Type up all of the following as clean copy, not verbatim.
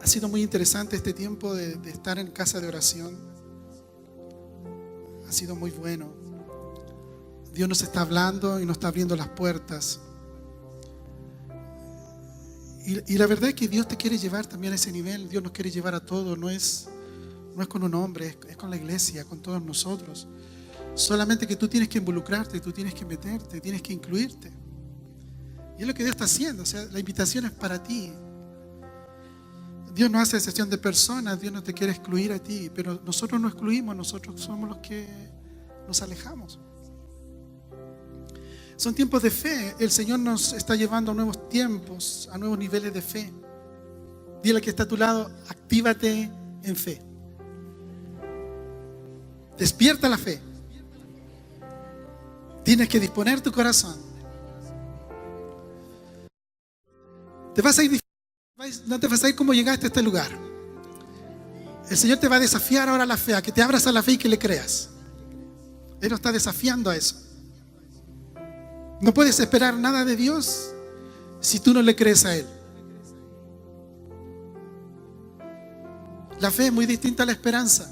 sido muy interesante este tiempo de estar en casa de oración. Ha sido muy bueno. Dios nos está hablando y nos está abriendo las puertas. Y la verdad es que Dios te quiere llevar también a ese nivel. Dios nos quiere llevar a todos. No es con un hombre, es con la iglesia, con todos nosotros. Solamente que tú tienes que involucrarte, tú tienes que meterte, tienes que incluirte. Y es lo que Dios está haciendo. O sea, la invitación es para ti. Dios no hace excepción de personas. Dios no te quiere excluir a ti. Pero nosotros no excluimos, nosotros somos los que nos alejamos. Son tiempos de fe. El Señor nos está llevando a nuevos tiempos, a nuevos niveles de fe. Dile al que está a tu lado, actívate en fe. Despierta la fe. Tienes que disponer tu corazón. No te vas a ir como llegaste a este lugar. El Señor te va a desafiar ahora a la fe, a que te abras a la fe y que le creas. Él nos está desafiando a eso. No puedes esperar nada de Dios si tú no le crees a Él. La fe es muy distinta a la esperanza.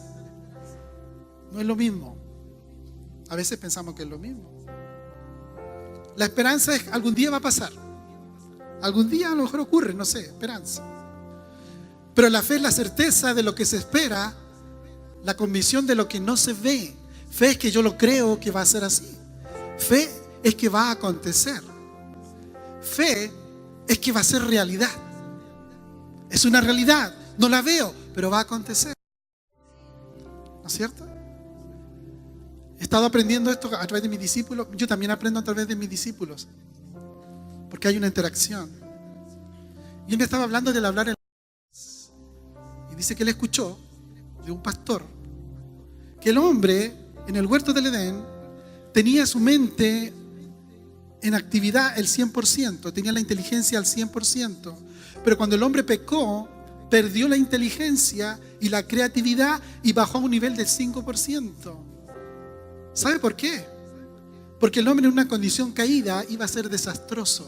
No es lo mismo. A veces pensamos que es lo mismo. La esperanza es algún día va a pasar. Algún día a lo mejor ocurre, no sé, esperanza. Pero la fe es la certeza de lo que se espera, la convicción de lo que no se ve. Fe es que yo lo creo que va a ser así. Fe es que va a acontecer. Fe es que va a ser realidad. Es una realidad, no la veo, pero va a acontecer. ¿No es cierto? He estado aprendiendo esto a través de mis discípulos. Yo también aprendo a través de mis discípulos. Porque hay una interacción. Y él me estaba hablando del hablar en lenguas. Y dice que él escuchó de un pastor que el hombre en el huerto del Edén tenía su mente en actividad el 100%, tenía la inteligencia al 100%. Pero cuando el hombre pecó, perdió la inteligencia y la creatividad y bajó a un nivel del 5%. ¿Sabe por qué? Porque el hombre en una condición caída iba a ser desastroso.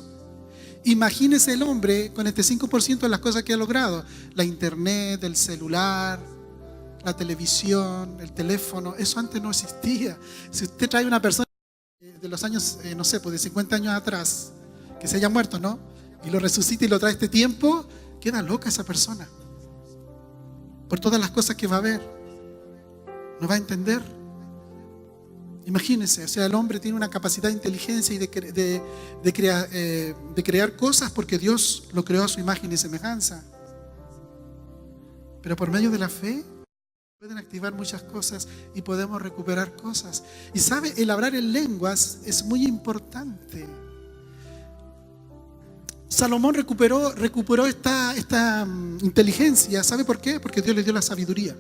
Imagínese el hombre con este 5% de las cosas que ha logrado. La internet, el celular, la televisión, el teléfono. Eso antes no existía. Si usted trae una persona de los años, no sé, pues de 50 años atrás, que se haya muerto, ¿no? Y lo resucita y lo trae a este tiempo, queda loca esa persona. Por todas las cosas que va a ver. No va a entender. Imagínense, o sea, el hombre tiene una capacidad de inteligencia y de crear cosas porque Dios lo creó a su imagen y semejanza. Pero por medio de la fe pueden activar muchas cosas y podemos recuperar cosas. Y sabe, el hablar en lenguas es muy importante. Salomón recuperó esta inteligencia. ¿Sabe por qué? Porque Dios le dio la sabiduría.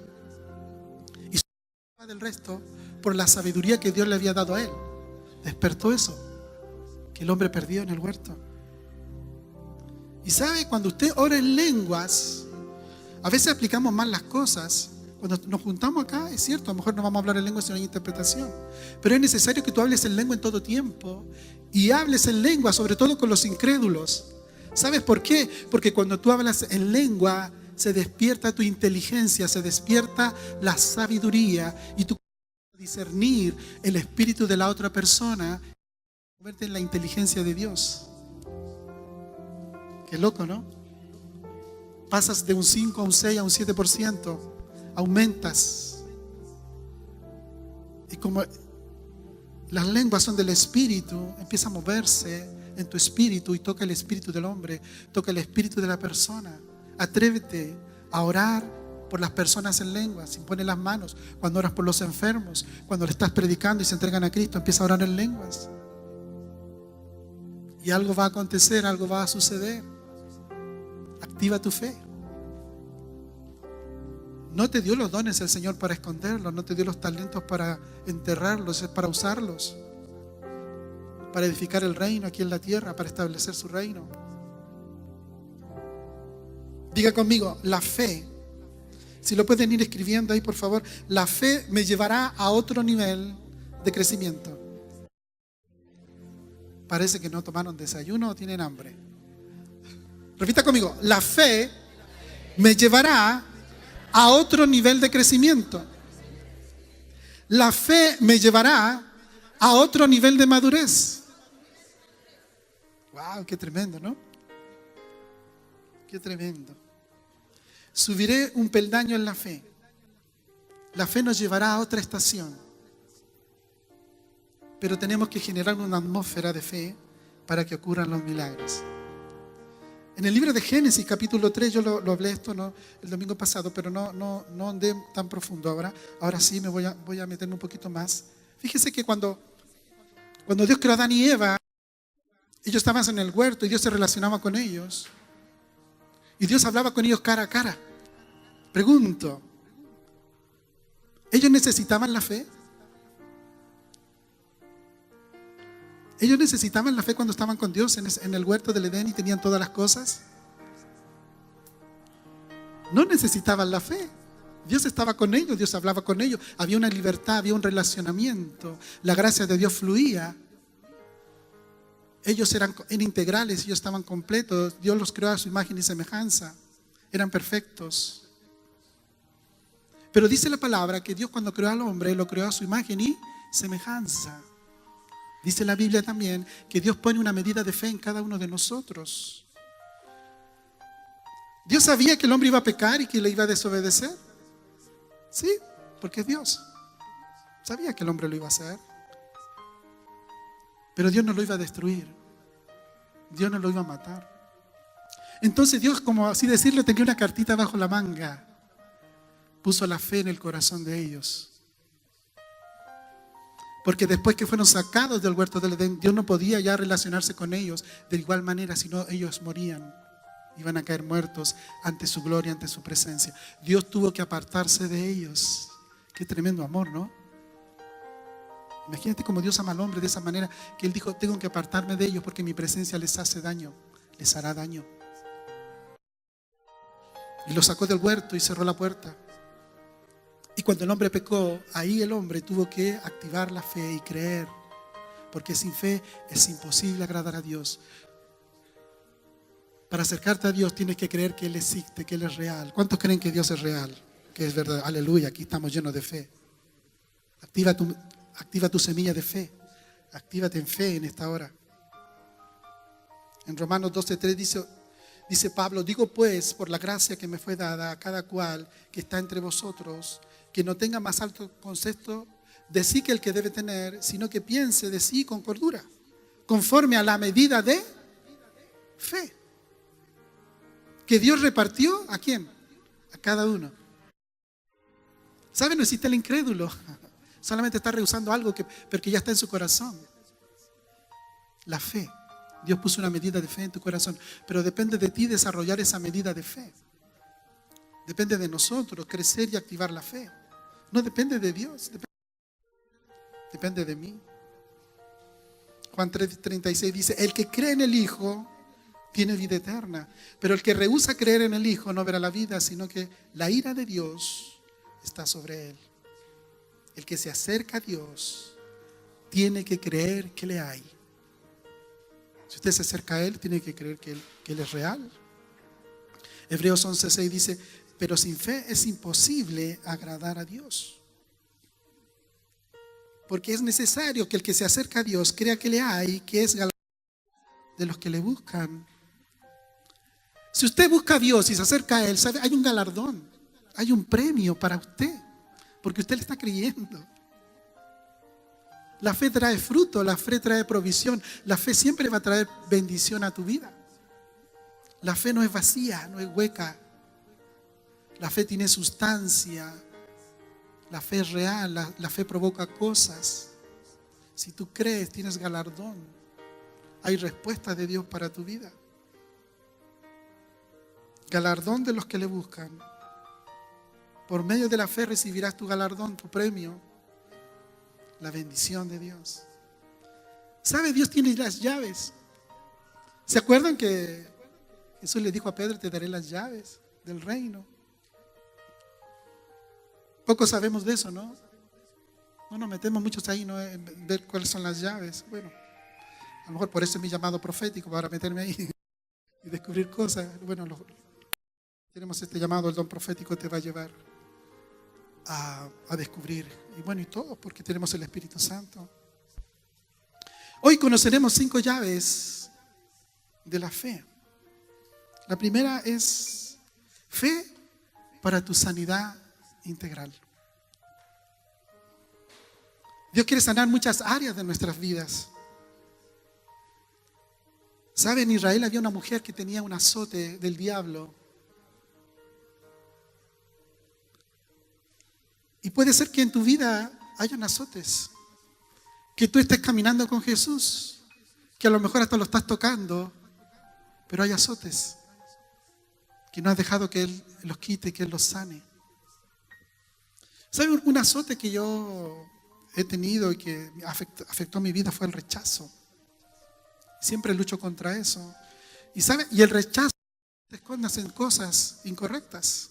Y del resto por la sabiduría que Dios le había dado a él. Despertó eso que el hombre perdió en el huerto. Y sabe, cuando usted ora en lenguas, a veces aplicamos mal las cosas. Cuando nos juntamos acá, es cierto, a lo mejor no vamos a hablar en lengua si no hay interpretación, pero es necesario que tú hables en lengua en todo tiempo y hables en lengua, sobre todo con los incrédulos. ¿Sabes por qué? Porque cuando tú hablas en lengua se despierta tu inteligencia, se despierta la sabiduría y tú discernir el espíritu de la otra persona, convierte en la inteligencia de Dios. Qué loco, ¿no? Pasas de un 5 a un 6 a un 7%, aumentas. Y como las lenguas son del espíritu, empieza a moverse en tu espíritu y toca el espíritu del hombre, toca el espíritu de la persona. Atrévete a orar por las personas en lenguas, impone las manos. Cuando oras por los enfermos, cuando le estás predicando y se entregan a Cristo, empieza a orar en lenguas. Y algo va a acontecer, algo va a suceder. Activa tu fe. No te dio los dones el Señor para esconderlos, no te dio los talentos para enterrarlos, es para usarlos, para edificar el reino aquí en la tierra, para establecer su reino. Diga conmigo, la fe. Si lo pueden ir escribiendo ahí, por favor. La fe me llevará a otro nivel de crecimiento. Parece que no tomaron desayuno o tienen hambre. Repita conmigo. La fe me llevará a otro nivel de crecimiento. La fe me llevará a otro nivel de madurez. ¡Wow! ¡Qué tremendo!, ¿no? ¡Qué tremendo! Subiré un peldaño en la fe. La fe nos llevará a otra estación. Pero tenemos que generar una atmósfera de fe para que ocurran los milagros. En el libro de Génesis, capítulo 3, yo lo hablé esto, ¿no?, el domingo pasado, pero no andé tan profundo ahora. Ahora sí me voy a meterme un poquito más. Fíjese que cuando Dios creó a Adán y Eva, ellos estaban en el huerto y Dios se relacionaba con ellos. Y Dios hablaba con ellos cara a cara. Pregunto, ¿ellos necesitaban la fe? ¿Ellos necesitaban la fe cuando estaban con Dios en el huerto del Edén y tenían todas las cosas? No necesitaban la fe. Dios estaba con ellos, Dios hablaba con ellos. Había una libertad, había un relacionamiento. La gracia de Dios fluía. Ellos eran integrales, ellos estaban completos. Dios los creó a su imagen y semejanza. Eran perfectos. Pero dice la palabra que Dios, cuando creó al hombre, lo creó a su imagen y semejanza. Dice la Biblia también que Dios pone una medida de fe en cada uno de nosotros. ¿Dios sabía que el hombre iba a pecar y que le iba a desobedecer? Sí, porque es Dios. Sabía que el hombre lo iba a hacer. Pero Dios no lo iba a destruir. Dios no lo iba a matar. Entonces Dios, como así decirlo, tenía una cartita bajo la manga. Puso la fe en el corazón de ellos. Porque después que fueron sacados del huerto del Edén, Dios no podía ya relacionarse con ellos de igual manera, sino ellos morían. Iban a caer muertos ante su gloria, ante su presencia. Dios tuvo que apartarse de ellos. Qué tremendo amor, ¿no? Imagínate cómo Dios ama al hombre de esa manera, que Él dijo, tengo que apartarme de ellos porque mi presencia les hace daño, les hará daño. Y lo sacó del huerto y cerró la puerta. Y cuando el hombre pecó, ahí el hombre tuvo que activar la fe y creer. Porque sin fe es imposible agradar a Dios. Para acercarte a Dios tienes que creer que Él existe, que Él es real. ¿Cuántos creen que Dios es real? Que es verdad. Aleluya, aquí estamos llenos de fe. Activa tu semilla de fe. Actívate en fe en esta hora. En Romanos 12:3 dice Pablo, digo pues, por la gracia que me fue dada a cada cual que está entre vosotros, que no tenga más alto concepto de sí que el que debe tener, sino que piense de sí con cordura, conforme a la medida de fe que Dios repartió. ¿A quién? A cada uno. ¿Sabe? No existe el incrédulo. Solamente está rehusando algo pero que ya está en su corazón. La fe. Dios puso una medida de fe en tu corazón, pero depende de ti desarrollar esa medida de fe. Depende de nosotros crecer y activar la fe. No depende de Dios, depende de mí. Juan 3:36 dice, el que cree en el Hijo tiene vida eterna, pero el que rehúsa creer en el Hijo no verá la vida, sino que la ira de Dios está sobre él. El que se acerca a Dios tiene que creer que le hay. Si usted se acerca a Él, tiene que creer que Él es real. Hebreos 11:6 dice, pero sin fe es imposible agradar a Dios. Porque es necesario que el que se acerca a Dios crea que le hay, que es galardón de los que le buscan. Si usted busca a Dios y se acerca a Él, ¿sabe? Hay un galardón, hay un premio para usted, porque usted le está creyendo. La fe trae fruto, la fe trae provisión, la fe siempre va a traer bendición a tu vida. La fe no es vacía, no es hueca. La fe tiene sustancia, la fe es real, la fe provoca cosas. Si tú crees, tienes galardón. Hay respuesta de Dios para tu vida. Galardón de los que le buscan. Por medio de la fe recibirás tu galardón, tu premio. La bendición de Dios. ¿Sabe? Dios tiene las llaves. ¿Se acuerdan que Jesús le dijo a Pedro, te daré las llaves del reino? Poco sabemos de eso, ¿no? No nos metemos muchos ahí, ¿no? En ver cuáles son las llaves. Bueno, a lo mejor por eso es mi llamado profético, para meterme ahí y descubrir cosas. Bueno, Tenemos este llamado, el don profético te va a llevar a descubrir. Y bueno, y todo porque tenemos el Espíritu Santo. Hoy conoceremos 5 llaves de la fe. La primera es fe para tu sanidad integral. Dios quiere sanar muchas áreas de nuestras vidas. ¿Sabe? En Israel había una mujer que tenía un azote del diablo. Y puede ser que en tu vida hayan azotes. Que tú estés caminando con Jesús. Que a lo mejor hasta lo estás tocando. Pero hay azotes. Que no has dejado que Él los quite, que Él los sane. ¿Sabe? Un azote que yo he tenido y que afectó mi vida fue el rechazo. Siempre lucho contra eso. Y ¿sabe? Y el rechazo, te escondas en cosas incorrectas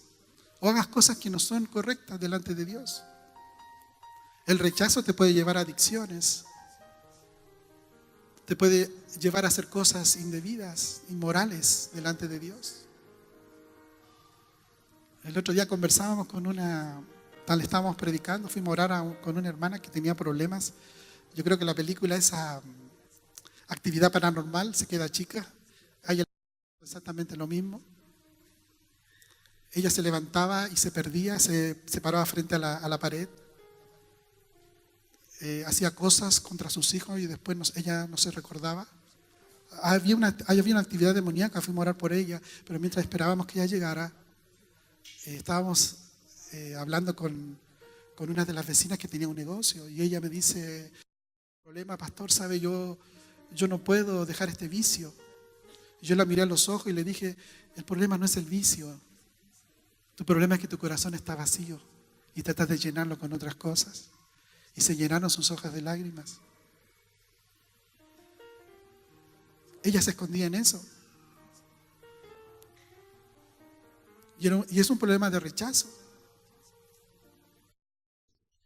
o hagas cosas que no son correctas delante de Dios. El rechazo te puede llevar a adicciones, te puede llevar a hacer cosas indebidas, inmorales delante de Dios. El otro día conversábamos con tal estábamos predicando, fuimos a orar con una hermana que tenía problemas. Yo creo que la película esa Actividad Paranormal, se queda chica. A ella exactamente lo mismo. Ella se levantaba y se perdía, se paraba frente a la pared. Hacía cosas contra sus hijos y después ella no se recordaba. Había una actividad demoníaca, fuimos a orar por ella, pero mientras esperábamos que ella llegara, estábamos hablando con una de las vecinas que tenía un negocio y ella me dice: problema, pastor, sabe, yo no puedo dejar este vicio. Yo la miré a los ojos y le dije: el problema no es el vicio, tu problema es que tu corazón está vacío y tratas de llenarlo con otras cosas. Y se llenaron sus ojos de lágrimas. Ella se escondía en eso. Y es un problema de rechazo.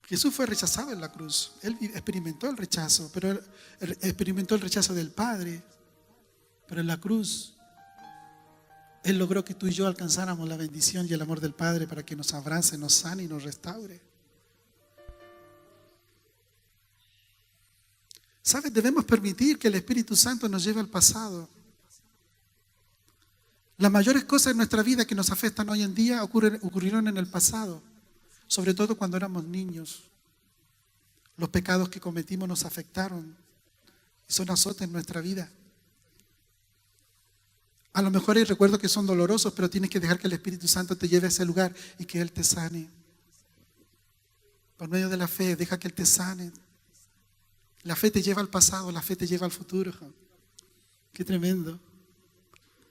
Jesús fue rechazado en la cruz. Él experimentó el rechazo, pero él experimentó el rechazo del Padre. Pero en la cruz, Él logró que tú y yo alcanzáramos la bendición y el amor del Padre para que nos abrace, nos sane y nos restaure. ¿Sabes? Debemos permitir que el Espíritu Santo nos lleve al pasado. Las mayores cosas en nuestra vida que nos afectan hoy en día ocurrieron en el pasado, sobre todo cuando éramos niños. Los pecados que cometimos nos afectaron y son azotes en nuestra vida. A lo mejor hay recuerdos que son dolorosos, pero tienes que dejar que el Espíritu Santo te lleve a ese lugar y que Él te sane. Por medio de la fe, deja que Él te sane. La fe te lleva al pasado, la fe te lleva al futuro. Qué tremendo.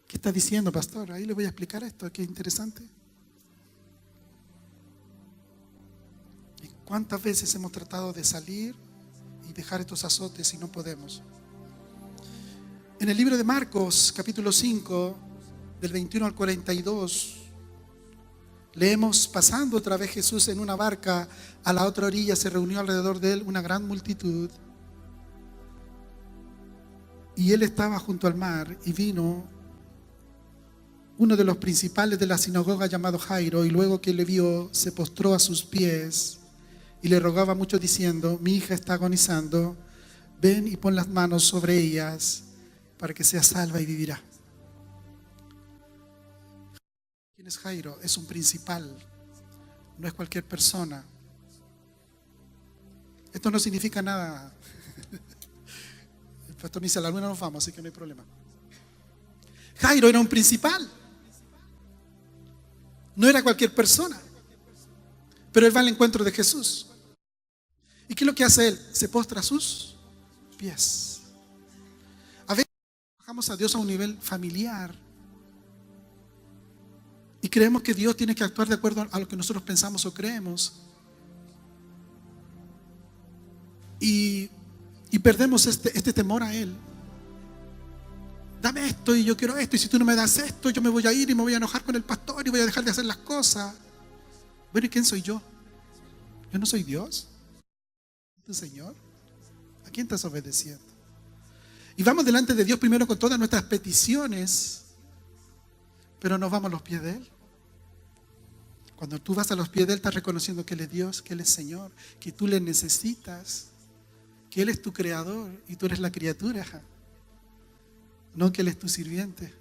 ¿Qué está diciendo, pastor? Ahí le voy a explicar esto, qué interesante. ¿Y cuántas veces hemos tratado de salir y dejar estos azotes y no podemos? En el libro de Marcos, capítulo 5, del 21 al 42, leemos: pasando otra vez Jesús en una barca a la otra orilla, se reunió alrededor de él una gran multitud. Y él estaba junto al mar, y vino uno de los principales de la sinagoga llamado Jairo, y luego que le vio, se postró a sus pies y le rogaba mucho diciendo: mi hija está agonizando, ven y pon las manos sobre ellas para que sea salva y vivirá. ¿Quién es Jairo? Es un principal, no es cualquier persona. Esto no significa nada. El pastor me dice: a la luna nos vamos, así que no hay problema. Jairo era un principal. No era cualquier persona. Pero él va al encuentro de Jesús. ¿Y qué es lo que hace él? Se postra a sus pies. A veces bajamos a Dios a un nivel familiar y creemos que Dios tiene que actuar de acuerdo a lo que nosotros pensamos o creemos. Y perdemos este temor a Él. Dame esto y yo quiero esto, y si tú no me das esto, yo me voy a ir y me voy a enojar con el pastor y voy a dejar de hacer las cosas. Bueno, ¿y quién soy yo? ¿Yo no soy Dios? ¿Tu Señor? ¿A quién estás obedeciendo? Y vamos delante de Dios primero con todas nuestras peticiones, pero nos vamos a los pies de Él. Cuando tú vas a los pies de Él, estás reconociendo que Él es Dios, que Él es Señor, que tú le necesitas, que Él es tu creador y tú eres la criatura, no que Él es tu sirviente.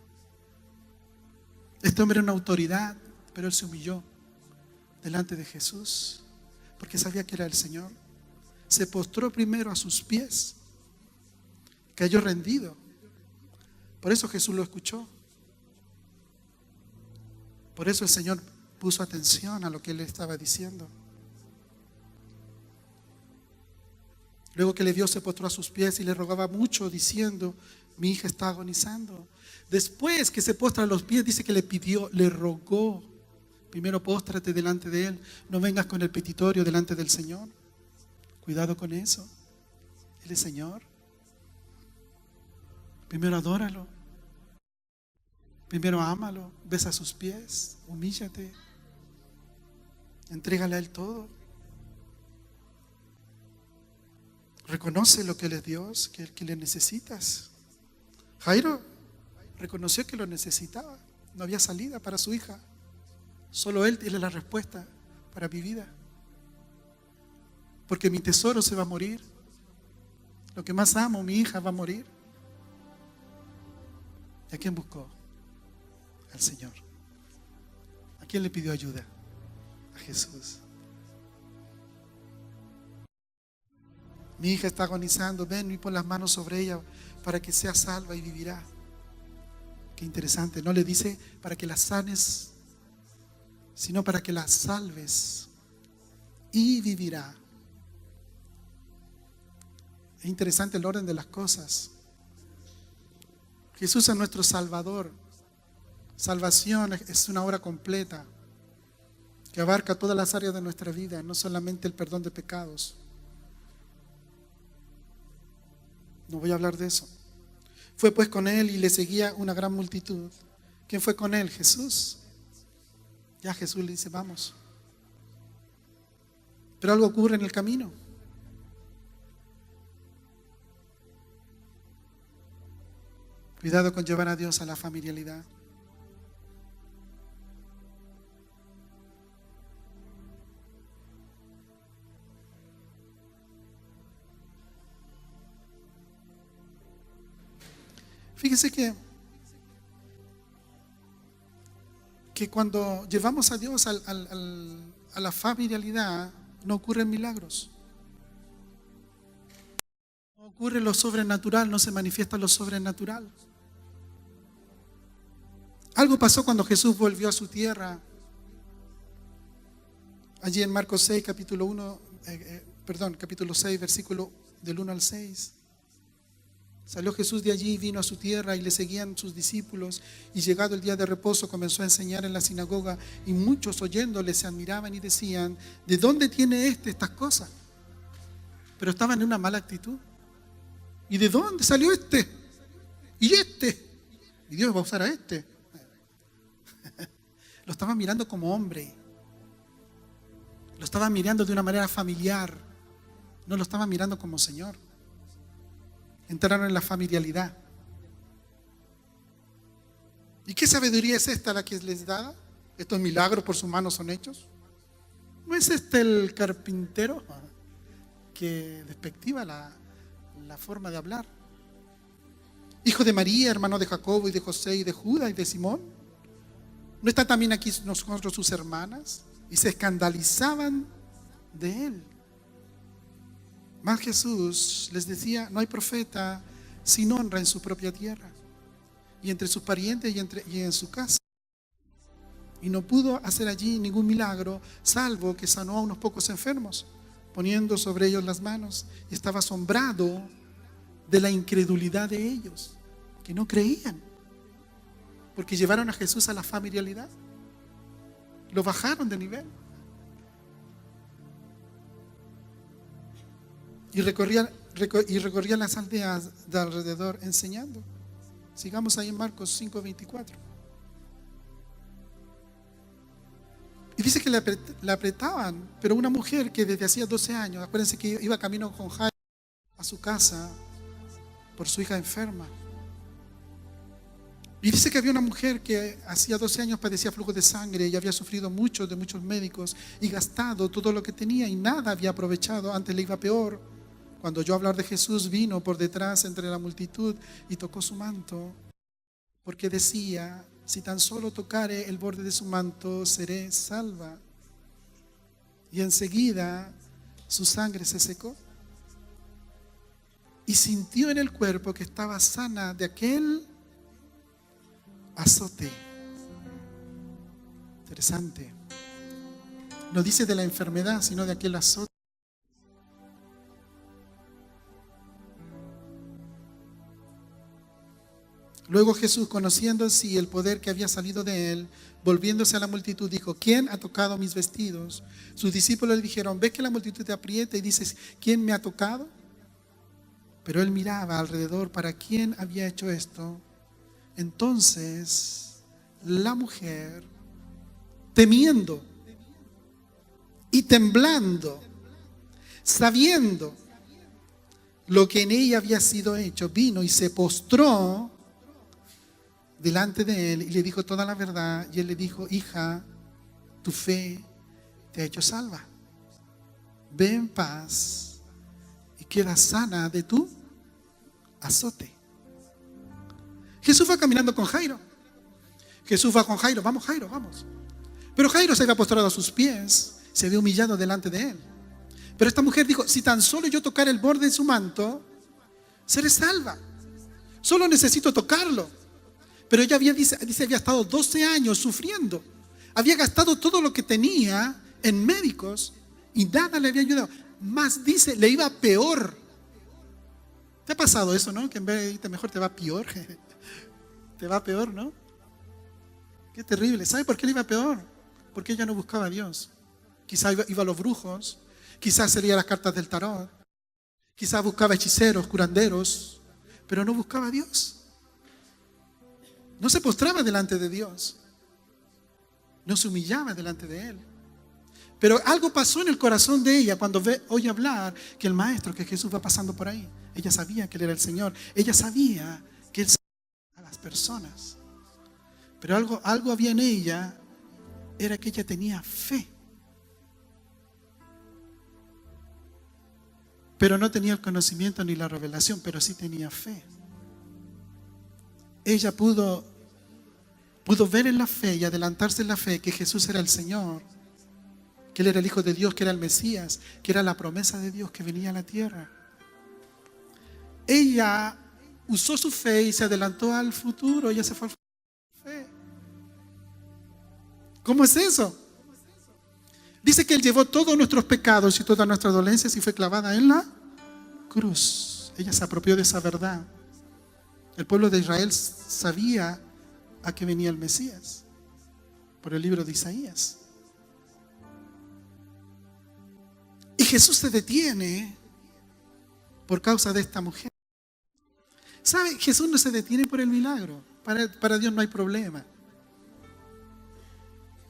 Este hombre era una autoridad, pero él se humilló delante de Jesús porque sabía que era el Señor. Se postró primero a sus pies, cayó rendido. Por eso Jesús lo escuchó. Por eso el Señor puso atención a lo que él estaba diciendo. Luego que le vio, se postró a sus pies y le rogaba mucho, diciendo: mi hija está agonizando. Después que se postra a los pies, dice que le pidió, le rogó: primero póstrate delante de Él, no vengas con el petitorio delante del Señor. Cuidado con eso. Él es Señor. Primero adóralo. Primero ámalo, besa sus pies, humíllate. Entrégale a Él todo. Reconoce lo que Él es Dios, que le necesitas. Jairo reconoció que lo necesitaba. No había salida para su hija. Solo Él tiene la respuesta para mi vida. Porque mi tesoro se va a morir. Lo que más amo, mi hija, va a morir. ¿Y a quién buscó? Al Señor. ¿A quién le pidió ayuda? A Jesús. Mi hija está agonizando, ven y pon las manos sobre ella para que sea salva y vivirá. Qué interesante, no le dice para que la sanes, sino para que la salves y vivirá. Es interesante el orden de las cosas. Jesús es nuestro Salvador. Salvación es una obra completa que abarca todas las áreas de nuestra vida, no solamente el perdón de pecados. No voy a hablar de eso. Fue pues con Él y le seguía una gran multitud. ¿Quién fue con Él? Jesús. Ya Jesús le dice: vamos. Pero algo ocurre en el camino. Cuidado con llevar a Dios a la familiaridad. Fíjese que cuando llevamos a Dios a la familiaridad, no ocurren milagros. No ocurre lo sobrenatural, no se manifiesta lo sobrenatural. Algo pasó cuando Jesús volvió a su tierra. Allí en Marcos 6, capítulo 6, versículo del 1 al 6. Salió Jesús de allí y vino a su tierra y le seguían sus discípulos. Y llegado el día de reposo comenzó a enseñar en la sinagoga y muchos oyéndole se admiraban y decían: ¿de dónde tiene estas cosas? Pero estaban en una mala actitud. ¿Y de dónde salió este? ¿Y este? ¿Y Dios va a usar a este? Lo estaban mirando como hombre. Lo estaban mirando de una manera familiar. No lo estaban mirando como Señor. Entraron en la familiaridad. ¿Y qué sabiduría es esta la que les da? ¿Estos milagros por sus manos son hechos? ¿No es este el carpintero que despectiva la forma de hablar? Hijo de María, hermano de Jacobo y de José y de Judas y de Simón. ¿No están también aquí nosotros sus hermanas? Y se escandalizaban de él. Mas Jesús les decía: no hay profeta sin honra en su propia tierra, y entre sus parientes y en su casa. Y no pudo hacer allí ningún milagro, salvo que sanó a unos pocos enfermos, poniendo sobre ellos las manos. Y estaba asombrado de la incredulidad de ellos, que no creían, porque llevaron a Jesús a la familiaridad. Lo bajaron de nivel. Y recorrían las aldeas de alrededor enseñando. Sigamos ahí en Marcos 5:24. Y dice que le apretaban, pero una mujer que desde hacía 12 años, acuérdense que iba camino con Jairo a su casa por su hija enferma. Y dice que había una mujer que hacía 12 años padecía flujo de sangre y había sufrido mucho de muchos médicos y gastado todo lo que tenía y nada había aprovechado. Antes le iba peor. Cuando oyó hablar de Jesús, vino por detrás entre la multitud y tocó su manto, porque decía: si tan solo tocare el borde de su manto, seré salva. Y enseguida su sangre se secó y sintió en el cuerpo que estaba sana de aquel azote. Interesante. No dice de la enfermedad, sino de aquel azote. Luego Jesús, conociendo así el poder que había salido de él, volviéndose a la multitud, dijo: ¿quién ha tocado mis vestidos? Sus discípulos le dijeron: ¿ves que la multitud te aprieta y dices: ¿quién me ha tocado? Pero él miraba alrededor para quién había hecho esto. Entonces la mujer, temiendo y temblando, sabiendo lo que en ella había sido hecho, vino y se postró delante de él y le dijo toda la verdad. Y él le dijo: hija, tu fe te ha hecho salva. Ve en paz y queda sana de tu azote. Jesús va caminando con Jairo. Jesús va con Jairo: vamos, Jairo, vamos. Pero Jairo se había postrado a sus pies, se había humillado delante de él. Pero esta mujer dijo: si tan solo yo tocar el borde de su manto, seré salva. Solo necesito tocarlo. Pero ella había estado 12 años sufriendo. Había gastado todo lo que tenía en médicos y nada le había ayudado. Más dice, le iba peor. ¿Te ha pasado eso, no? Que en vez de irte mejor te va peor. Te va peor, ¿no? Qué terrible. ¿Sabe por qué le iba peor? Porque ella no buscaba a Dios. Quizás iba a los brujos. Quizás leía las cartas del tarot. Quizás buscaba hechiceros, curanderos. Pero no buscaba a Dios. No se postraba delante de Dios. No se humillaba delante de Él. Pero algo pasó en el corazón de ella cuando oye hablar que el Maestro, que Jesús va pasando por ahí. Ella sabía que Él era el Señor. Ella sabía que Él salvaba a las personas. Pero algo había en ella, era que ella tenía fe. Pero no tenía el conocimiento ni la revelación, pero sí tenía fe. Ella pudo ver en la fe y adelantarse en la fe que Jesús era el Señor, que Él era el Hijo de Dios, que era el Mesías, que era la promesa de Dios que venía a la tierra. Ella usó su fe y se adelantó al futuro. Ella se fue al futuro. ¿Cómo es eso? Dice que Él llevó todos nuestros pecados y todas nuestras dolencias y fue clavada en la cruz. Ella se apropió de esa verdad. El pueblo de Israel sabía a qué venía el Mesías por el libro de Isaías. Y Jesús se detiene por causa de esta mujer. ¿Sabe? Jesús no se detiene por el milagro. Para Dios no hay problema.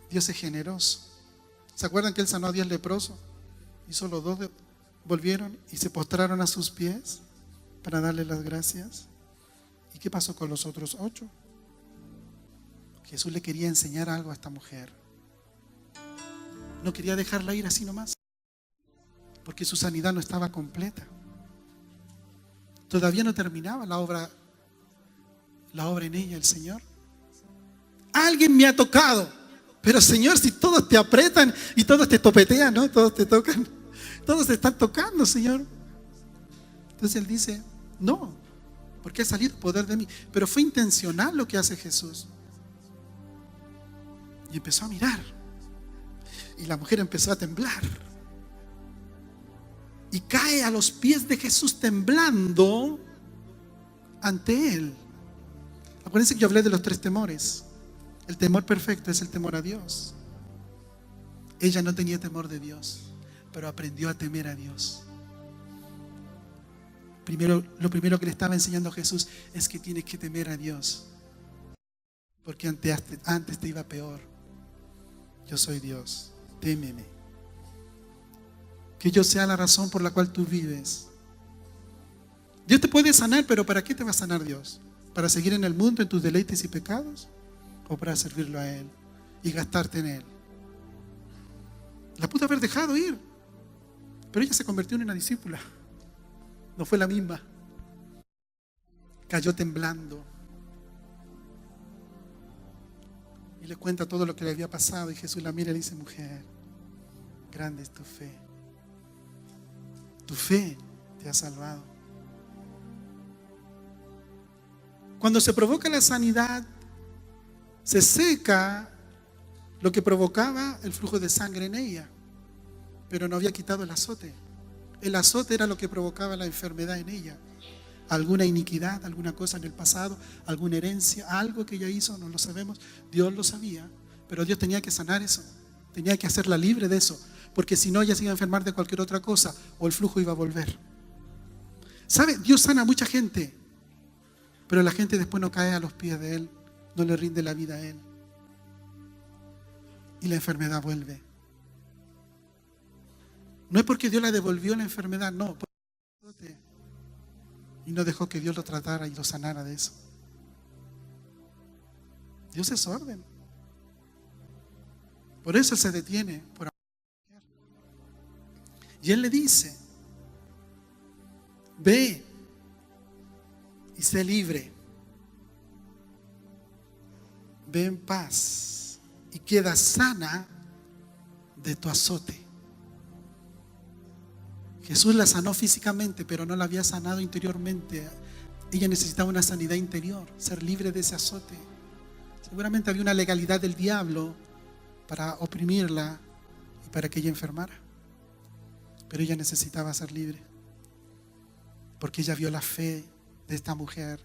Dios es generoso. ¿Se acuerdan que Él sanó a 10 leprosos? Y solo 2 volvieron y se postraron a sus pies para darle las gracias. ¿Y qué pasó con los otros 8? Jesús le quería enseñar algo a esta mujer. No quería dejarla ir así nomás, porque su sanidad no estaba completa. Todavía no terminaba la obra en ella, el Señor. Alguien me ha tocado. Pero Señor, si todos te apretan y todos te topetean, ¿no? Todos te tocan. Todos te están tocando, Señor. Entonces Él dice: no, porque ha salido poder de mí. Pero fue intencional lo que hace Jesús. Y empezó a mirar. Y la mujer empezó a temblar. Y cae a los pies de Jesús temblando ante Él. Acuérdense que yo hablé de los 3 temores. El temor perfecto es el temor a Dios. Ella no tenía temor de Dios, pero aprendió a temer a Dios. Lo primero que le estaba enseñando a Jesús es que tienes que temer a Dios, porque antes te iba peor. Yo soy Dios, témeme. Que yo sea la razón por la cual tú vives. Dios te puede sanar, pero ¿para qué te va a sanar Dios? ¿Para seguir en el mundo en tus deleites y pecados? ¿O para servirlo a Él y gastarte en Él? La pudo haber dejado ir, pero ella se convirtió en una discípula. No fue la misma. Cayó temblando y le cuenta todo lo que le había pasado, y Jesús la mira y le dice: mujer, grande es tu fe. Tu fe te ha salvado. Cuando se provoca la sanidad, se seca lo que provocaba el flujo de sangre en ella, pero no había quitado el azote. El azote era lo que provocaba la enfermedad en ella. Alguna iniquidad, alguna cosa en el pasado, alguna herencia, algo que ella hizo, no lo sabemos. Dios lo sabía, pero Dios tenía que sanar eso. Tenía que hacerla libre de eso, porque si no, ella se iba a enfermar de cualquier otra cosa o el flujo iba a volver. ¿Sabe? Dios sana a mucha gente, pero la gente después no cae a los pies de Él, no le rinde la vida a Él. Y la enfermedad vuelve. No es porque Dios la devolvió la enfermedad, no. Y no dejó que Dios lo tratara y lo sanara de eso. Dios es orden. Por eso Él se detiene. Y Él le dice: ve y sé libre. Ve en paz y queda sana de tu azote. Jesús la sanó físicamente, pero no la había sanado interiormente. Ella necesitaba una sanidad interior, ser libre de ese azote. Seguramente había una legalidad del diablo para oprimirla y para que ella enfermara. Pero ella necesitaba ser libre, porque ella vio la fe de esta mujer,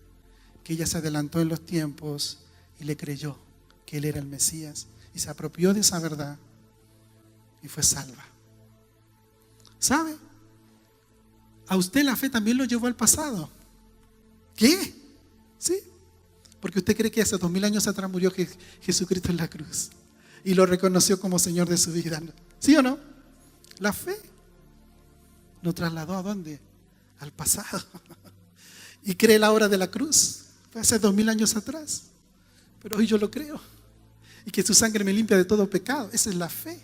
que ella se adelantó en los tiempos y le creyó que Él era el Mesías y se apropió de esa verdad y fue salva. ¿Sabe? A usted la fe también lo llevó al pasado. ¿Qué? Sí. Porque usted cree que hace 2000 años atrás murió Jesucristo en la cruz y lo reconoció como Señor de su vida. ¿Sí o no? La fe lo trasladó ¿a dónde? Al pasado. Y cree la obra de la cruz. Fue hace 2000 años atrás. Pero hoy yo lo creo. Y que su sangre me limpia de todo pecado. Esa es la fe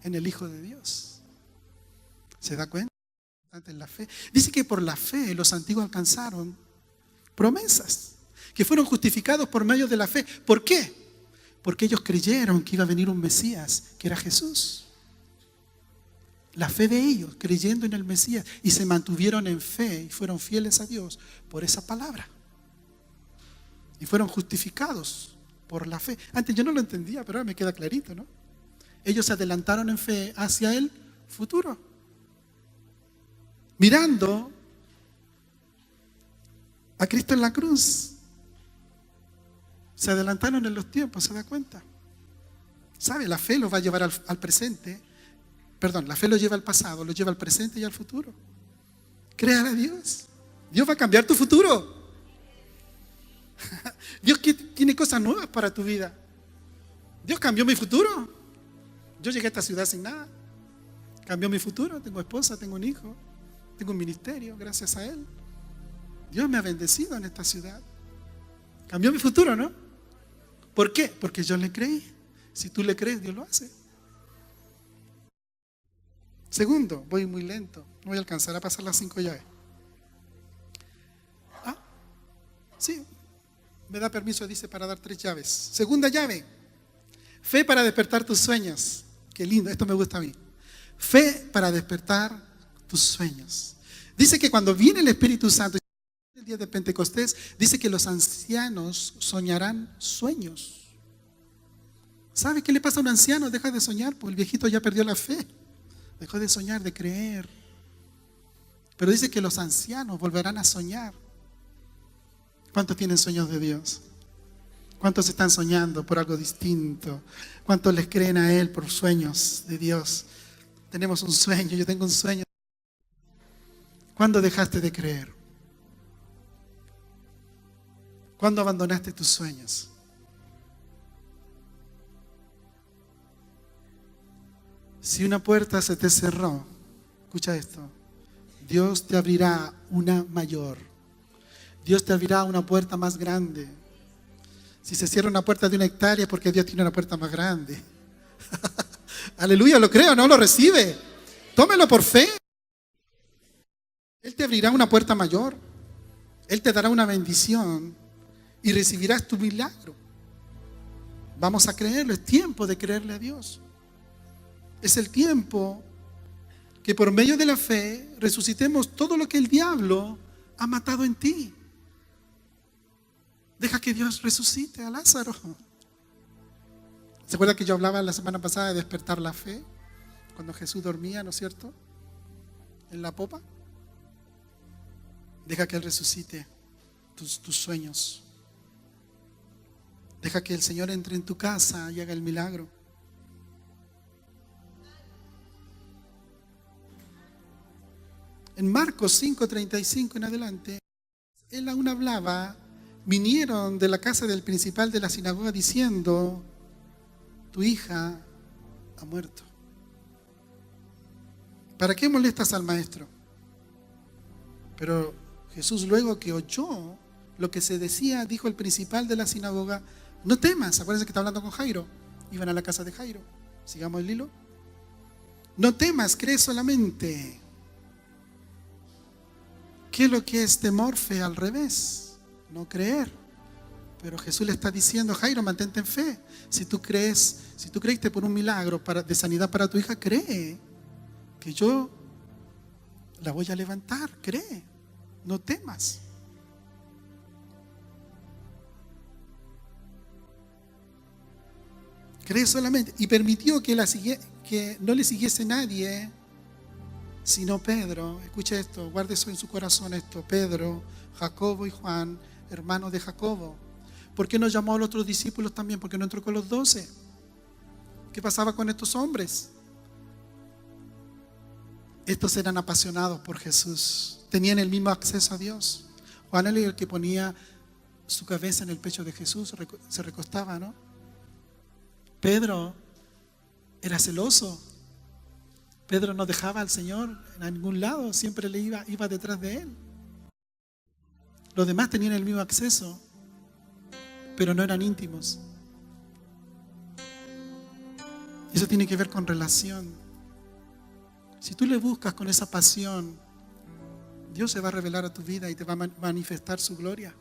en el Hijo de Dios. ¿Se da cuenta? En la fe. Dice que por la fe los antiguos alcanzaron promesas, que fueron justificados por medio de la fe. ¿Por qué? Porque ellos creyeron que iba a venir un Mesías, que era Jesús. La fe de ellos, creyendo en el Mesías, y se mantuvieron en fe y fueron fieles a Dios por esa palabra. Y fueron justificados por la fe. Antes yo no lo entendía, pero ahora me queda clarito, ¿no? Ellos se adelantaron en fe hacia el futuro, mirando a Cristo en la cruz. Se adelantaron en los tiempos, ¿se da cuenta? ¿Sabe? La fe los va a llevar al presente. Perdón, la fe lo lleva al pasado, lo lleva al presente y al futuro. Créale a Dios. Dios va a cambiar tu futuro. Dios tiene cosas nuevas para tu vida. Dios cambió mi futuro. Yo llegué a esta ciudad sin nada. Cambió mi futuro. Tengo esposa, tengo un hijo, tengo un ministerio, gracias a Él. Dios me ha bendecido en esta ciudad. Cambió mi futuro, ¿no? ¿Por qué? Porque yo le creí. Si tú le crees, Dios lo hace. Segundo, voy muy lento. No voy a alcanzar a pasar las 5 llaves. Sí, me da permiso, dice, para dar 3 llaves. Segunda llave, fe para despertar tus sueños. Qué lindo, esto me gusta a mí. Fe para despertar tus sueños. Dice que cuando viene el Espíritu Santo, el día de Pentecostés, dice que los ancianos soñarán sueños. ¿Sabe qué le pasa a un anciano? Deja de soñar, porque el viejito ya perdió la fe. Dejó de soñar, de creer. Pero dice que los ancianos volverán a soñar. ¿Cuántos tienen sueños de Dios? ¿Cuántos están soñando por algo distinto? ¿Cuántos les creen a Él por sueños de Dios? Tenemos un sueño, yo tengo un sueño. ¿Cuándo dejaste de creer? ¿Cuándo abandonaste tus sueños? Si una puerta se te cerró, escucha esto, Dios te abrirá una mayor. Dios te abrirá una puerta más grande. Si se cierra una puerta de 1 hectárea, es porque Dios tiene una puerta más grande. Aleluya, lo creo, no lo recibe. Tómelo por fe. Él te abrirá una puerta mayor. Él te dará una bendición y recibirás tu milagro. Vamos a creerlo, es tiempo de creerle a Dios. Es el tiempo que por medio de la fe resucitemos todo lo que el diablo ha matado en ti. Deja que Dios resucite a Lázaro. ¿Se acuerda que yo hablaba la semana pasada de despertar la fe? Cuando Jesús dormía, ¿no es cierto? En la popa. Deja que Él resucite tus sueños. Deja que el Señor entre en tu casa y haga el milagro. En Marcos 5:35 en adelante, Él aún hablaba. Vinieron de la casa del principal de la sinagoga diciendo: tu hija ha muerto. ¿Para qué molestas al maestro? Pero Jesús, luego que oyó lo que se decía, dijo el principal de la sinagoga: no temas. Acuérdense que está hablando con Jairo. Iban a la casa de Jairo. Sigamos el hilo. No temas, cree solamente. ¿Qué es lo que es temor? Fe, al revés. No creer. Pero Jesús le está diciendo: Jairo, mantente en fe. Si tú creíste por un milagro de sanidad para tu hija, cree que yo la voy a levantar. Cree, no temas. Cree solamente. Y permitió que no le siguiese nadie sino Pedro. Escuche esto, guarde eso en su corazón esto. Pedro, Jacobo y Juan, hermanos de Jacobo. ¿Por qué no llamó a los otros discípulos también? ¿Por qué no entró con los 12? ¿Qué pasaba con estos hombres? Estos eran apasionados por Jesús. Tenían el mismo acceso a Dios. Juan era el que ponía su cabeza en el pecho de Jesús, se recostaba, ¿no? Pedro era celoso. Pedro no dejaba al Señor en ningún lado, siempre le iba detrás de Él. Los demás tenían el mismo acceso, pero no eran íntimos. Eso tiene que ver con relación. Si tú le buscas con esa pasión, Dios se va a revelar a tu vida y te va a manifestar su gloria.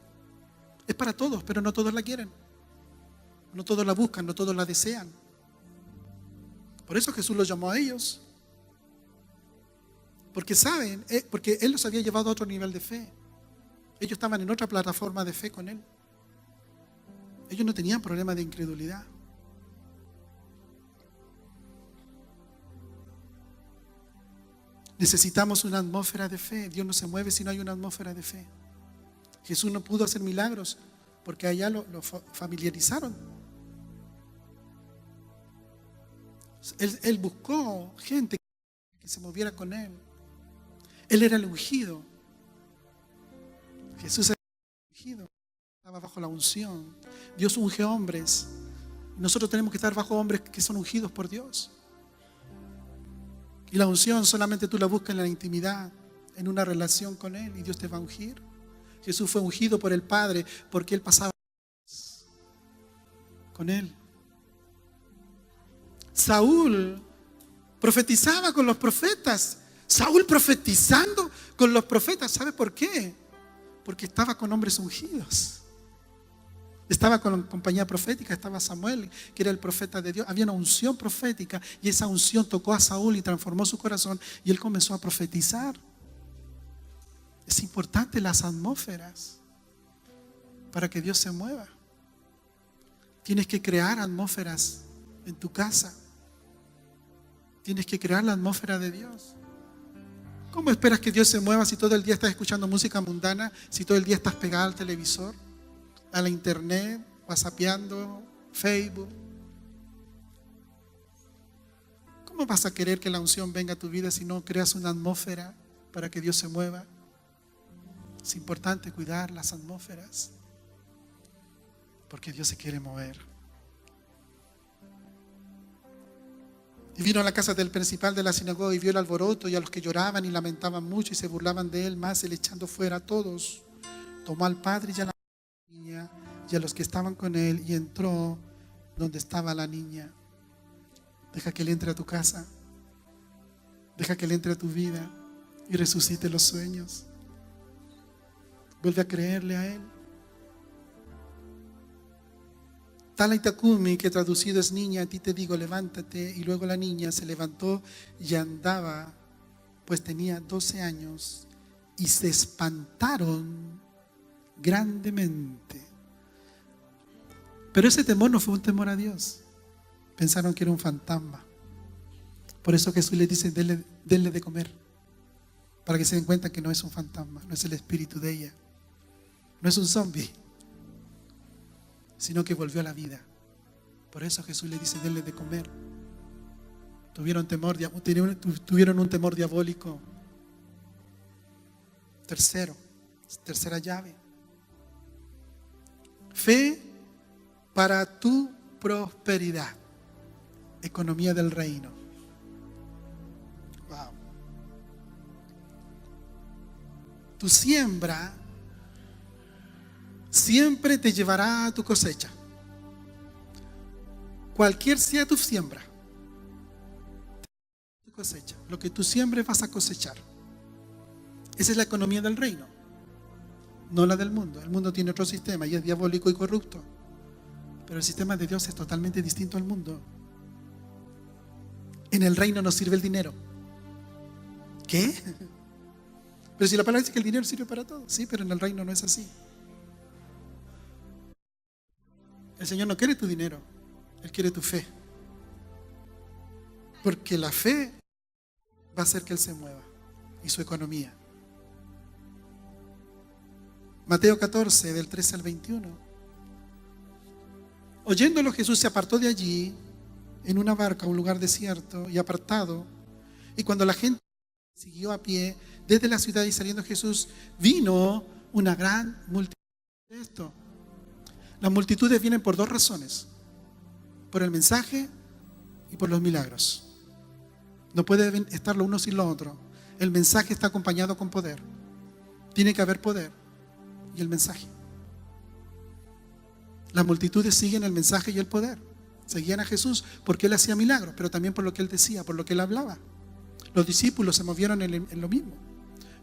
Es para todos, pero no todos la quieren. No todos la buscan, no todos la desean. Por eso Jesús los llamó a ellos. Porque saben, porque Él los había llevado a otro nivel de fe. Ellos estaban en otra plataforma de fe con Él. Ellos no tenían problema de incredulidad. Necesitamos una atmósfera de fe. Dios no se mueve si no hay una atmósfera de fe. Jesús no pudo hacer milagros porque allá lo familiarizaron. Él buscó gente que se moviera con Él. Él era el ungido. Jesús era el ungido. Estaba bajo la unción. Dios unge hombres. Nosotros tenemos que estar bajo hombres que son ungidos por Dios. Y la unción solamente tú la buscas en la intimidad, en una relación con Él, y Dios te va a ungir. Jesús fue ungido por el Padre porque Él pasaba con Él. Saúl profetizaba con los profetas. Saúl profetizando con los profetas. ¿Sabe por qué? Porque estaba con hombres ungidos. Estaba con la compañía profética. Estaba Samuel, que era el profeta de Dios. Había una unción profética y esa unción tocó a Saúl y transformó su corazón y él comenzó a profetizar. Es importante las atmósferas para que Dios se mueva. Tienes que crear atmósferas en tu casa. Tienes que crear la atmósfera de Dios. ¿Cómo esperas que Dios se mueva si todo el día estás escuchando música mundana? Si todo el día estás pegado al televisor, a la internet, whatsappeando, Facebook. ¿Cómo vas a querer que la unción venga a tu vida si no creas una atmósfera para que Dios se mueva? Es importante cuidar las atmósferas porque Dios se quiere mover. Y vino a la casa del principal de la sinagoga y vio el alboroto y a los que lloraban y lamentaban mucho y se burlaban de él, más él echando fuera a todos tomó al padre y a la niña y a los que estaban con él y entró donde estaba la niña. Deja que Él entre a tu casa. Deja que Él entre a tu vida y resucite los sueños. Vuelve a creerle a Él. Talaitakumi, que traducido es niña, a ti te digo, levántate. Y luego la niña se levantó y andaba, pues tenía 12 años, y se espantaron grandemente. Pero ese temor no fue un temor a Dios. Pensaron que era un fantasma. Por eso Jesús les dice, denle de comer. Para que se den cuenta que no es un fantasma, no es el espíritu de ella. No es un zombie, sino que volvió a la vida. Por eso Jesús les dice, denle de comer. Tuvieron un temor diabólico. Tercera llave. Fe para tu prosperidad. Economía del reino. Wow. Tu siembra siempre te llevará a tu cosecha. Cualquier sea tu siembra, tu cosecha. Lo que tú siembres vas a cosechar. Esa es la economía del reino, no la del mundo. El mundo tiene otro sistema y es diabólico y corrupto. Pero el sistema de Dios es totalmente distinto al mundo. En el reino nos sirve el dinero. ¿Qué? Pero si la palabra dice que el dinero sirve para todo. Sí, pero en el reino no es así. El Señor no quiere tu dinero, Él quiere tu fe. Porque la fe va a hacer que Él se mueva y su economía. Mateo 14, del 13 al 21. Oyéndolo, Jesús se apartó de allí en una barca a un lugar desierto y apartado. Y cuando la gente siguió a pie desde la ciudad y saliendo Jesús, vino una gran multitud. Esto. Las multitudes vienen por dos razones: por el mensaje y por los milagros. No puede estar lo uno sin lo otro. El mensaje está acompañado con poder. Tiene que haber poder y el mensaje. Las multitudes siguen el mensaje y el poder. Seguían a Jesús porque Él hacía milagros, pero también por lo que Él decía, por lo que Él hablaba. Los discípulos se movieron en lo mismo.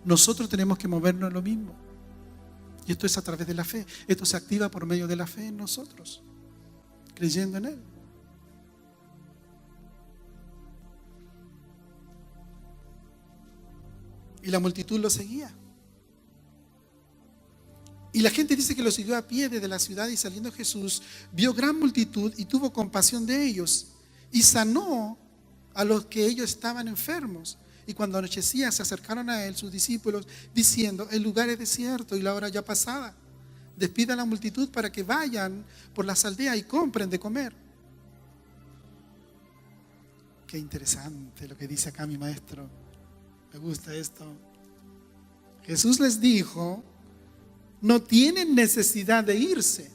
Nosotros tenemos que movernos en lo mismo. Y esto es a través de la fe. Esto se activa por medio de la fe en nosotros, creyendo en Él. Y la multitud lo seguía. Y la gente dice que lo siguió a pie desde la ciudad, y saliendo Jesús vio gran multitud y tuvo compasión de ellos y sanó a los que ellos estaban enfermos. Y cuando anochecía se acercaron a Él sus discípulos diciendo: el lugar es desierto y la hora ya pasada. Despida a la multitud para que vayan por las aldeas y compren de comer. Qué interesante lo que dice acá mi maestro. Me gusta esto. Jesús les dijo: no tienen necesidad de irse.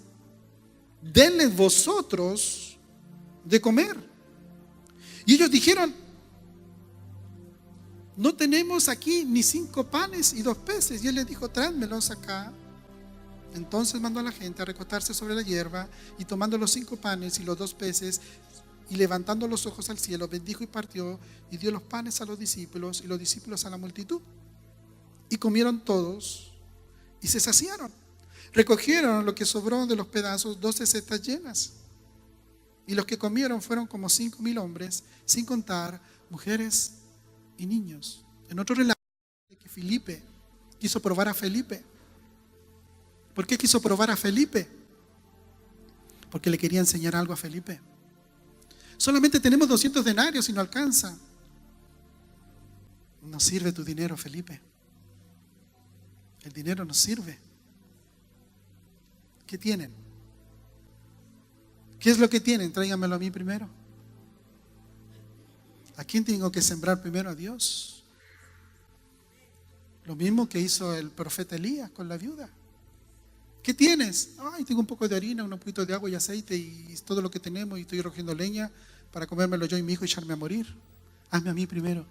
Denles vosotros de comer. Y ellos dijeron: no tenemos aquí ni 5 panes y 2 peces. Y Él les dijo: tráedmelos acá. Entonces mandó a la gente a recostarse sobre la hierba, y tomando los 5 panes y los 2 peces, y levantando los ojos al cielo, bendijo y partió, y dio los panes a los discípulos, y los discípulos a la multitud. Y comieron todos y se saciaron. Recogieron lo que sobró de los pedazos, 12 cestas llenas. Y los que comieron fueron como 5,000 hombres, sin contar mujeres y niños. En otro relato, que Felipe quiso probar a Felipe. ¿Por qué quiso probar a Felipe? Porque le quería enseñar algo a Felipe. Solamente tenemos 200 denarios y no alcanza. No sirve tu dinero, Felipe. El dinero nos sirve. ¿Qué tienen? ¿Qué es lo que tienen? Tráiganmelo a mí primero. ¿A quién tengo que sembrar primero? A Dios. Lo mismo que hizo el profeta Elías con la viuda. ¿Qué tienes? Ay, tengo un poco de harina, un poquito de agua y aceite, y es todo lo que tenemos, y estoy recogiendo leña para comérmelo yo y mi hijo y echarme a morir. Hazme a mí primero.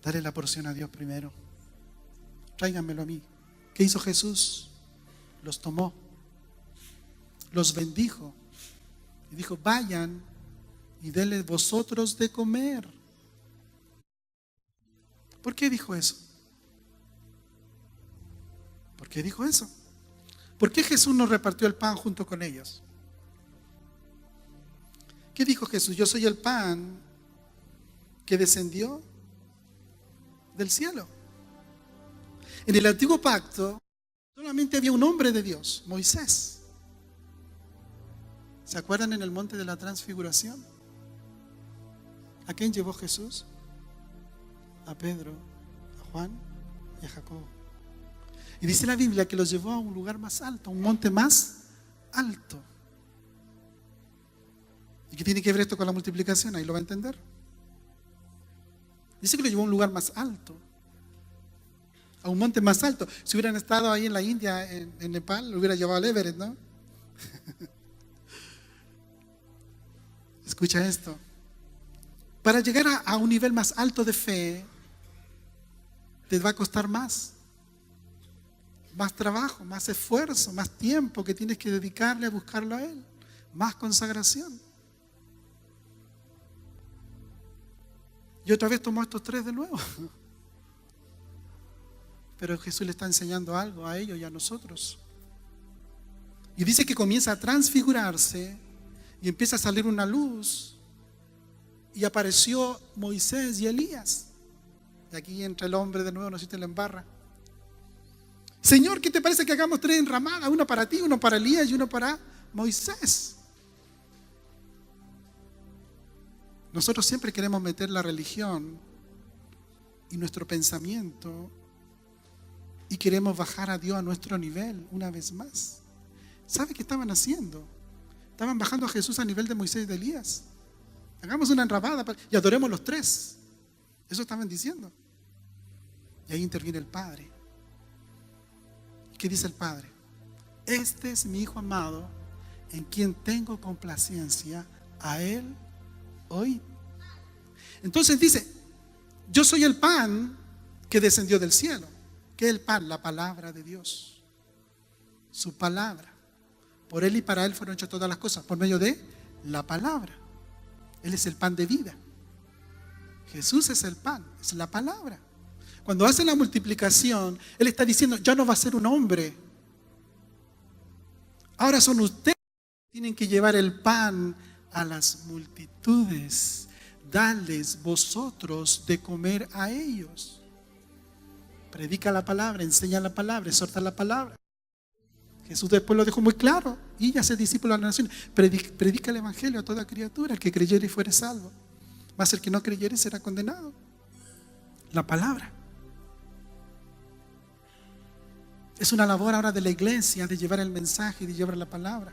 Dale la porción a Dios primero. Tráiganmelo a mí. ¿Qué hizo Jesús? Los tomó, los bendijo y dijo: vayan y denle vosotros de comer. ¿Por qué dijo eso? ¿Por qué dijo eso? ¿Por qué Jesús no repartió el pan junto con ellos? ¿Qué dijo Jesús? Yo soy el pan que descendió del cielo. En el antiguo pacto solamente había un hombre de Dios, Moisés. ¿Se acuerdan en el monte de la transfiguración? ¿A quién llevó Jesús? A Pedro, a Juan y a Jacobo. Y dice la Biblia que los llevó a un lugar más alto, a un monte más alto. ¿Y qué tiene que ver esto con la multiplicación? Ahí lo va a entender. Dice que lo llevó a un lugar más alto, a un monte más alto. Si hubieran estado ahí en la India, en Nepal, lo hubiera llevado al Everest, ¿no? Escucha esto. Para llegar a un nivel más alto de fe, te va a costar más trabajo, más esfuerzo, más tiempo que tienes que dedicarle a buscarlo a Él, más consagración. Y otra vez tomó estos tres de nuevo. Pero Jesús le está enseñando algo a ellos y a nosotros. Y dice que comienza a transfigurarse y empieza a salir una luz. Y apareció Moisés y Elías. Y aquí entra el hombre de nuevo, no sé si te la embarra. Señor, ¿qué te parece que hagamos tres enramadas? Uno para ti, uno para Elías y uno para Moisés. Nosotros siempre queremos meter la religión y nuestro pensamiento y queremos bajar a Dios a nuestro nivel una vez más. ¿Sabe qué estaban haciendo? Estaban bajando a Jesús a nivel de Moisés y de Elías. Hagamos una enramada y adoremos los tres. Eso estaban diciendo. Y ahí interviene el Padre. ¿Qué dice el Padre? Este es mi Hijo amado, en quien tengo complacencia, a Él oíd. Entonces dice: yo soy el pan que descendió del cielo. ¿Qué es el pan? La palabra de Dios. Su palabra. Por Él y para Él fueron hechas todas las cosas, por medio de la palabra. Él es el pan de vida. Jesús es el pan, es la palabra. Cuando hace la multiplicación, Él está diciendo: ya no va a ser un hombre. Ahora son ustedes que tienen que llevar el pan a las multitudes. Dales vosotros de comer a ellos. Predica la palabra, enseña la palabra, exhorta la palabra. Jesús después lo dejó muy claro: y ya se discípulo a la nación. Predica el evangelio a toda criatura. El que creyere y fuere salvo, mas el que no creyere será condenado. La palabra. Es una labor ahora de la iglesia de llevar el mensaje y de llevar la palabra.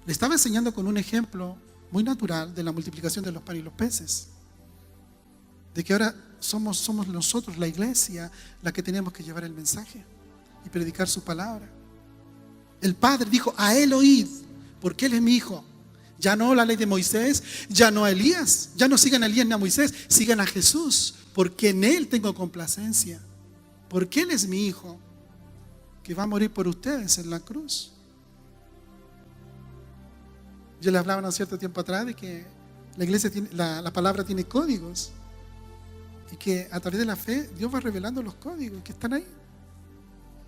Le estaba enseñando con un ejemplo muy natural de la multiplicación de los panes y los peces. De que ahora somos nosotros, la iglesia, la que tenemos que llevar el mensaje y predicar su palabra. El Padre dijo: a Él oíd, porque Él es mi Hijo. Ya no la ley de Moisés, ya no a Elías, ya no sigan a Elías ni a Moisés, sigan a Jesús, porque en Él tengo complacencia, porque Él es mi Hijo, que va a morir por ustedes en la cruz. Yo les hablaba un cierto tiempo atrás de que la iglesia tiene, la palabra tiene códigos, y que a través de la fe Dios va revelando los códigos que están ahí.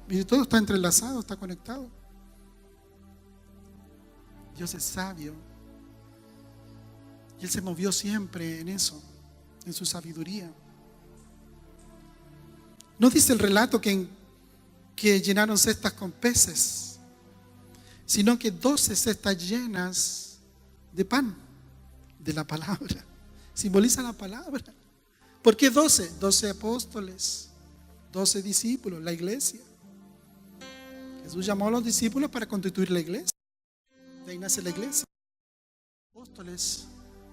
Y todo está entrelazado, está conectado. Dios es sabio. Y Él se movió siempre en eso, en su sabiduría. No dice el relato que llenaron cestas con peces, sino que 12 cestas llenas de pan, de la palabra. Simboliza la palabra. ¿Por qué 12? 12 apóstoles, 12 discípulos, la iglesia. Jesús llamó a los discípulos para constituir la iglesia. De ahí nace la iglesia. Apóstoles,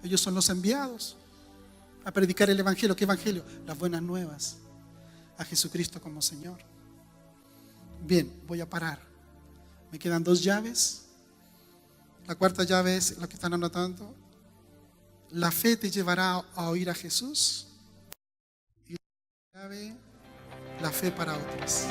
ellos son los enviados a predicar el evangelio. ¿Qué evangelio? Las buenas nuevas, a Jesucristo como Señor. Bien, voy a parar. Me quedan 2 llaves. La cuarta llave es lo que están anotando. La fe te llevará a oír a Jesús. Y la llave la fe para otros.